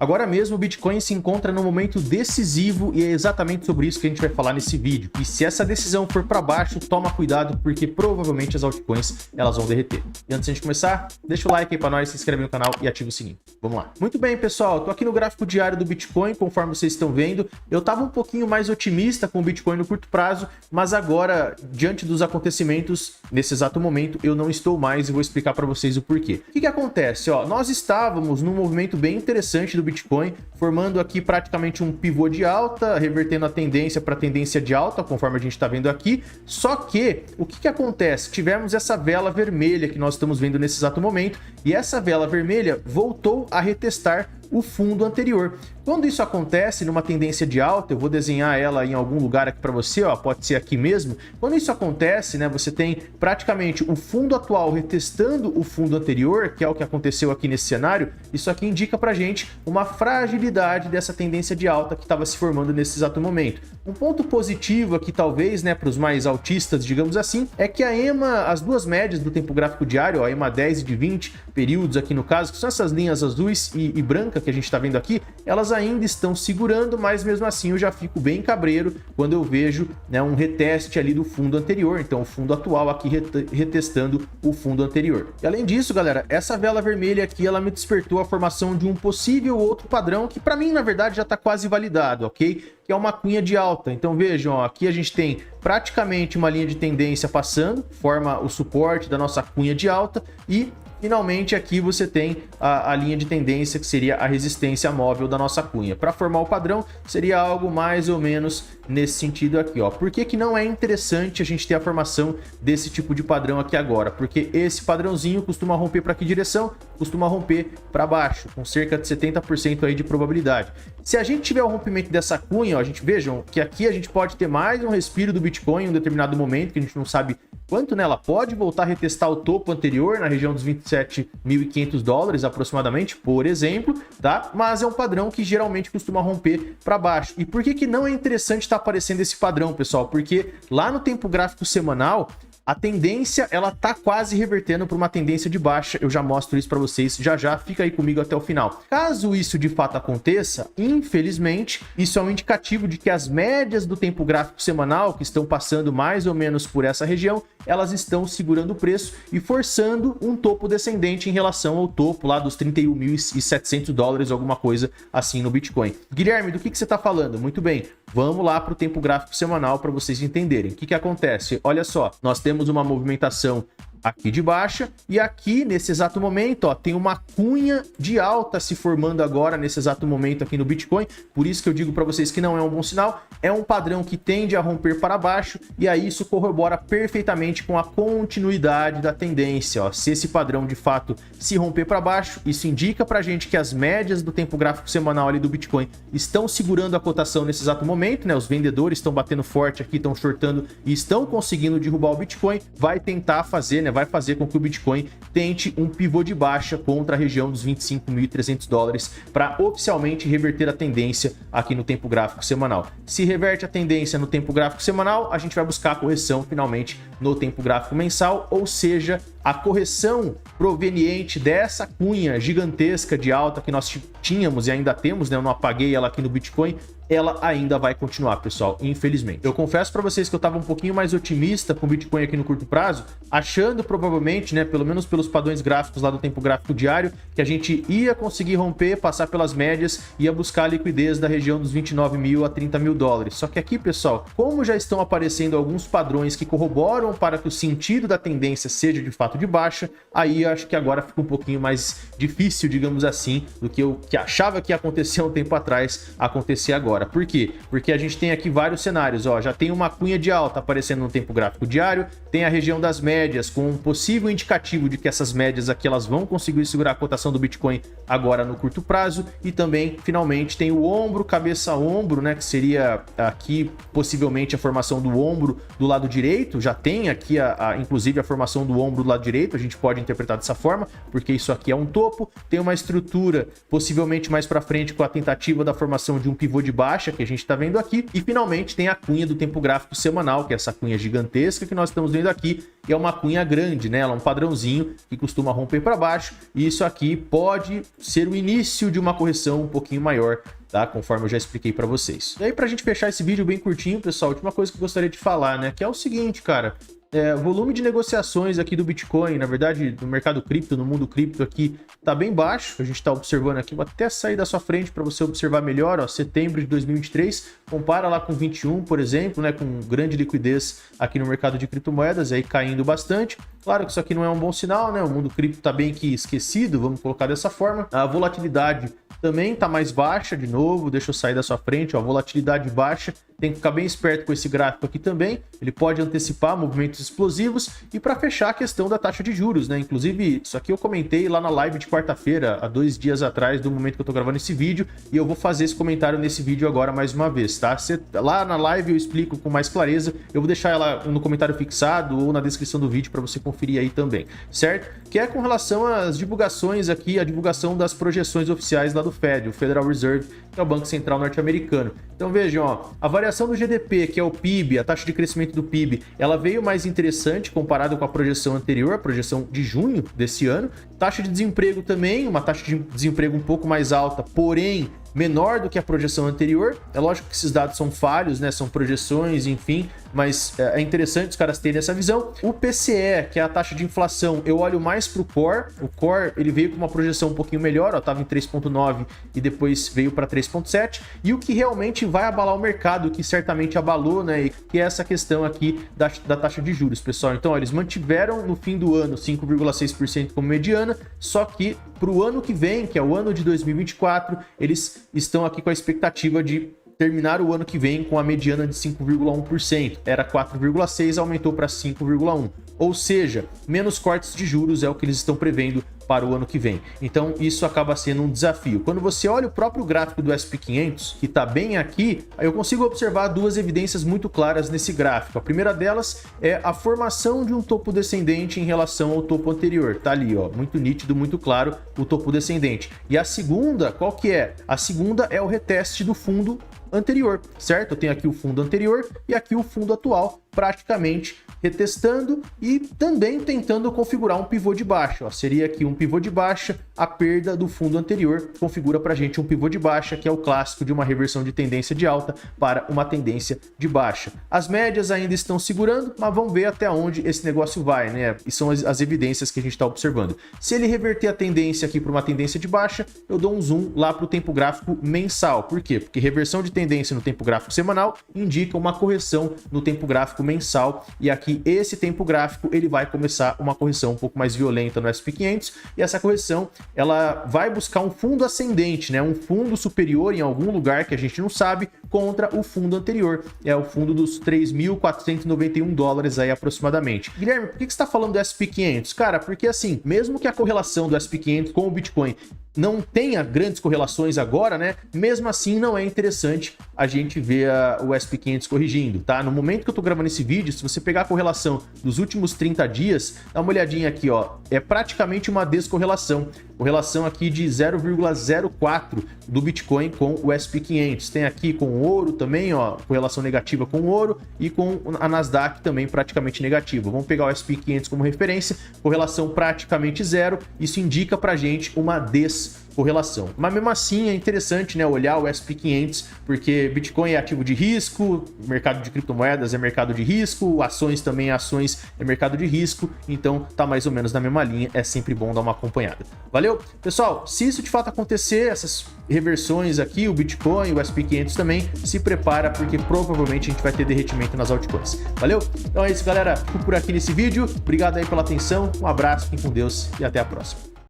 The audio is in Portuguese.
Agora mesmo o Bitcoin se encontra num momento decisivo e é exatamente sobre isso que a gente vai falar nesse vídeo. E se essa decisão for para baixo, toma cuidado porque provavelmente as altcoins elas vão derreter. E antes de a gente começar, deixa o like aí para nós, se inscreve no canal e ativa o sininho. Vamos lá. Muito bem, pessoal, tô aqui no gráfico diário do Bitcoin, conforme vocês estão vendo. Eu tava um pouquinho mais otimista com o Bitcoin no curto prazo, mas agora, diante dos acontecimentos, nesse exato momento, eu não estou mais e vou explicar para vocês o porquê. O que acontece? Ó, nós estávamos num movimento bem interessante do Bitcoin, formando aqui praticamente um pivô de alta, revertendo a tendência para tendência de alta, conforme a gente está vendo aqui. Só que, o que acontece? Tivemos essa vela vermelha que nós estamos vendo nesse exato momento, e essa vela vermelha voltou a retestar o fundo anterior. Quando isso acontece numa tendência de alta, eu vou desenhar ela em algum lugar aqui para você, ó, pode ser aqui mesmo. Quando isso acontece, né, você tem praticamente o fundo atual retestando o fundo anterior, que é o que aconteceu aqui nesse cenário. Isso aqui indica pra gente uma fragilidade dessa tendência de alta que estava se formando nesse exato momento. Um ponto positivo aqui, talvez, né, para os mais altistas, digamos assim, é que a EMA, as duas médias do tempo gráfico diário, ó, a EMA 10 e de 20 períodos aqui no caso, que são essas linhas azuis e branca que a gente está vendo aqui, elas ainda estão segurando, mas mesmo assim eu já fico bem cabreiro quando eu vejo, né, um reteste ali do fundo anterior. Então o fundo atual aqui retestando o fundo anterior. E além disso, galera, essa vela vermelha aqui, ela me despertou a formação de um possível outro padrão que para mim, na verdade, já está quase validado, ok? Que é uma cunha de alta. Então vejam, ó, aqui a gente tem praticamente uma linha de tendência passando, forma o suporte da nossa cunha de alta e finalmente aqui você tem a linha de tendência que seria a resistência móvel da nossa cunha. Para formar o padrão seria algo mais ou menos nesse sentido aqui, ó. Por que não é interessante a gente ter a formação desse tipo de padrão aqui agora? Porque esse padrãozinho costuma romper para que direção? Costuma romper para baixo, com cerca de 70% aí de probabilidade. Se a gente tiver o rompimento dessa cunha, ó, a gente vejam que aqui a gente pode ter mais um respiro do Bitcoin em um determinado momento, que a gente não sabe quanto, né? Ela pode voltar a retestar o topo anterior na região dos 27.500 dólares aproximadamente, por exemplo, tá? Mas é um padrão que geralmente costuma romper para baixo. E por que não é interessante estar aparecendo esse padrão, pessoal? Porque lá no tempo gráfico semanal, a tendência, ela tá quase revertendo para uma tendência de baixa. Eu já mostro isso para vocês já, fica aí comigo até o final. Caso isso de fato aconteça, infelizmente, isso é um indicativo de que as médias do tempo gráfico semanal, que estão passando mais ou menos por essa região, elas estão segurando o preço e forçando um topo descendente em relação ao topo lá dos 31.700 dólares, alguma coisa assim no Bitcoin. Guilherme, do que você está falando? Muito bem, vamos lá para o tempo gráfico semanal para vocês entenderem. O que acontece? Olha só, nós temos uma movimentação aqui de baixa e aqui nesse exato momento, ó, tem uma cunha de alta se formando agora nesse exato momento aqui no Bitcoin. Por isso que eu digo para vocês que não é um bom sinal, é um padrão que tende a romper para baixo e aí isso corrobora perfeitamente com a continuidade da tendência, ó. Se esse padrão de fato se romper para baixo, isso indica pra gente que as médias do tempo gráfico semanal ali do Bitcoin estão segurando a cotação nesse exato momento, né? Os vendedores estão batendo forte aqui, estão shortando e estão conseguindo derrubar o Bitcoin. Vai tentar fazer, né? Vai fazer com que o Bitcoin tente um pivô de baixa contra a região dos 25.300 dólares para oficialmente reverter a tendência aqui no tempo gráfico semanal. Se reverte a tendência no tempo gráfico semanal, a gente vai buscar a correção finalmente no tempo gráfico mensal, ou seja, a correção proveniente dessa cunha gigantesca de alta que nós tínhamos e ainda temos, né? Eu não apaguei ela aqui no Bitcoin, ela ainda vai continuar, pessoal, infelizmente. Eu confesso para vocês que eu estava um pouquinho mais otimista com o Bitcoin aqui no curto prazo, achando provavelmente, né, pelo menos pelos padrões gráficos lá do tempo gráfico diário, que a gente ia conseguir romper, passar pelas médias, ia buscar a liquidez da região dos 29.000 a 30.000 dólares. Só que aqui, pessoal, como já estão aparecendo alguns padrões que corroboram para que o sentido da tendência seja de fato de baixa, aí eu acho que agora fica um pouquinho mais difícil, digamos assim, do que eu que achava que ia acontecer um tempo atrás, acontecer agora. Por quê? Porque a gente tem aqui vários cenários, ó, já tem uma cunha de alta aparecendo no tempo gráfico diário, tem a região das médias com um possível indicativo de que essas médias aqui elas vão conseguir segurar a cotação do Bitcoin agora no curto prazo, e também finalmente tem o ombro, cabeça ombro, né, que seria aqui possivelmente a formação do ombro do lado direito. Já tem aqui inclusive a formação do ombro do lado direito, a gente pode interpretar dessa forma, porque isso aqui é um topo, tem uma estrutura possivelmente mais para frente com a tentativa da formação de um pivô de baixa que a gente está vendo aqui, e finalmente tem a cunha do tempo gráfico semanal, que é essa cunha gigantesca que nós estamos vendo aqui, e é uma cunha grande, né? Ela é um padrãozinho que costuma romper para baixo, e isso aqui pode ser o início de uma correção um pouquinho maior, tá? Conforme eu já expliquei para vocês. E aí, pra gente fechar esse vídeo bem curtinho, pessoal, a última coisa que eu gostaria de falar, né? Que é o seguinte, cara. Volume de negociações aqui do Bitcoin, na verdade, no mercado cripto, no mundo cripto aqui, tá bem baixo. A gente está observando aqui, vou até sair da sua frente para você observar melhor, ó, setembro de 2023, compara lá com 21, por exemplo, né, com grande liquidez aqui no mercado de criptomoedas, aí caindo bastante. Claro que isso aqui não é um bom sinal, né? O mundo cripto tá bem que esquecido, vamos colocar dessa forma. A volatilidade também tá mais baixa de novo, deixa eu sair da sua frente, ó, volatilidade baixa. Tem que ficar bem esperto com esse gráfico aqui também, ele pode antecipar movimentos explosivos. E para fechar a questão da taxa de juros, né? Inclusive, isso aqui eu comentei lá na live de quarta-feira, há 2 dias atrás, do momento que eu tô gravando esse vídeo, e eu vou fazer esse comentário nesse vídeo agora mais uma vez, tá? Lá na live eu explico com mais clareza, eu vou deixar ela no comentário fixado ou na descrição do vídeo para você conferir aí também, certo? Que é com relação às divulgações aqui, a divulgação das projeções oficiais lá do Fed, o Federal Reserve, que é o Banco Central norte-americano. Então vejam, ó, a variação do GDP, que é o PIB, a taxa de crescimento do PIB, ela veio mais interessante comparado com a projeção anterior, a projeção de junho desse ano. Taxa de desemprego também, uma taxa de desemprego um pouco mais alta, porém menor do que a projeção anterior. É lógico que esses dados são falhos, né? São projeções, enfim, mas é interessante os caras terem essa visão. O PCE, que é a taxa de inflação, eu olho mais para o Core. O Core, ele veio com uma projeção um pouquinho melhor, ó, tava em 3.9 e depois veio para 3.7. E o que realmente vai abalar o mercado, que certamente abalou, né? Que é essa questão aqui da taxa de juros, pessoal. Então, ó, eles mantiveram no fim do ano 5,6% como mediana, só que para o ano que vem, que é o ano de 2024, eles estão aqui com a expectativa de terminar o ano que vem com a mediana de 5,1%. Era 4,6%, aumentou para 5,1%. Ou seja, menos cortes de juros é o que eles estão prevendo para o ano que vem. Então isso acaba sendo um desafio. Quando você olha o próprio gráfico do S&P 500, que está bem aqui, eu consigo observar 2 evidências muito claras nesse gráfico. A primeira delas é a formação de um topo descendente em relação ao topo anterior. Tá ali, ó, muito nítido, muito claro o topo descendente. E a segunda, qual que é? A segunda é o reteste do fundo anterior, certo? Eu tenho aqui o fundo anterior e aqui o fundo atual, praticamente retestando e também tentando configurar um pivô de baixa. Ó, seria aqui um pivô de baixa, a perda do fundo anterior configura para a gente um pivô de baixa, que é o clássico de uma reversão de tendência de alta para uma tendência de baixa. As médias ainda estão segurando, mas vamos ver até onde esse negócio vai, né? E são as evidências que a gente está observando. Se ele reverter a tendência aqui para uma tendência de baixa, eu dou um zoom lá para o tempo gráfico mensal. Por quê? Porque reversão de tendência no tempo gráfico semanal indica uma correção no tempo gráfico mensal, e aqui esse tempo gráfico ele vai começar uma correção um pouco mais violenta no S&P 500, e essa correção ela vai buscar um fundo ascendente, né? Um fundo superior em algum lugar que a gente não sabe contra o fundo anterior, é o fundo dos 3.491 dólares aí aproximadamente. Guilherme, por que você está falando do S&P 500? Cara, porque assim, mesmo que a correlação do S&P 500 com o Bitcoin não tenha grandes correlações agora, né? Mesmo assim, não é interessante a gente ver o S&P 500 corrigindo, tá? No momento que eu tô gravando esse vídeo, se você pegar a correlação dos últimos 30 dias, dá uma olhadinha aqui, ó, é praticamente uma descorrelação. Correlação aqui de 0,04 do Bitcoin com o S&P 500. Tem aqui com o ouro também, ó, correlação negativa com o ouro, e com a Nasdaq também praticamente negativa. Vamos pegar o S&P 500 como referência, correlação praticamente zero. Isso indica pra gente uma descorrelação. Mas mesmo assim é interessante, né, olhar o S&P 500, porque Bitcoin é ativo de risco, mercado de criptomoedas é mercado de risco, ações também é mercado de risco, então tá mais ou menos na mesma linha, é sempre bom dar uma acompanhada. Valeu? Pessoal, se isso de fato acontecer, essas reversões aqui, o Bitcoin, o S&P 500 também, se prepara, porque provavelmente a gente vai ter derretimento nas altcoins. Valeu? Então é isso, galera. Fico por aqui nesse vídeo. Obrigado aí pela atenção, um abraço, fiquem com Deus e até a próxima.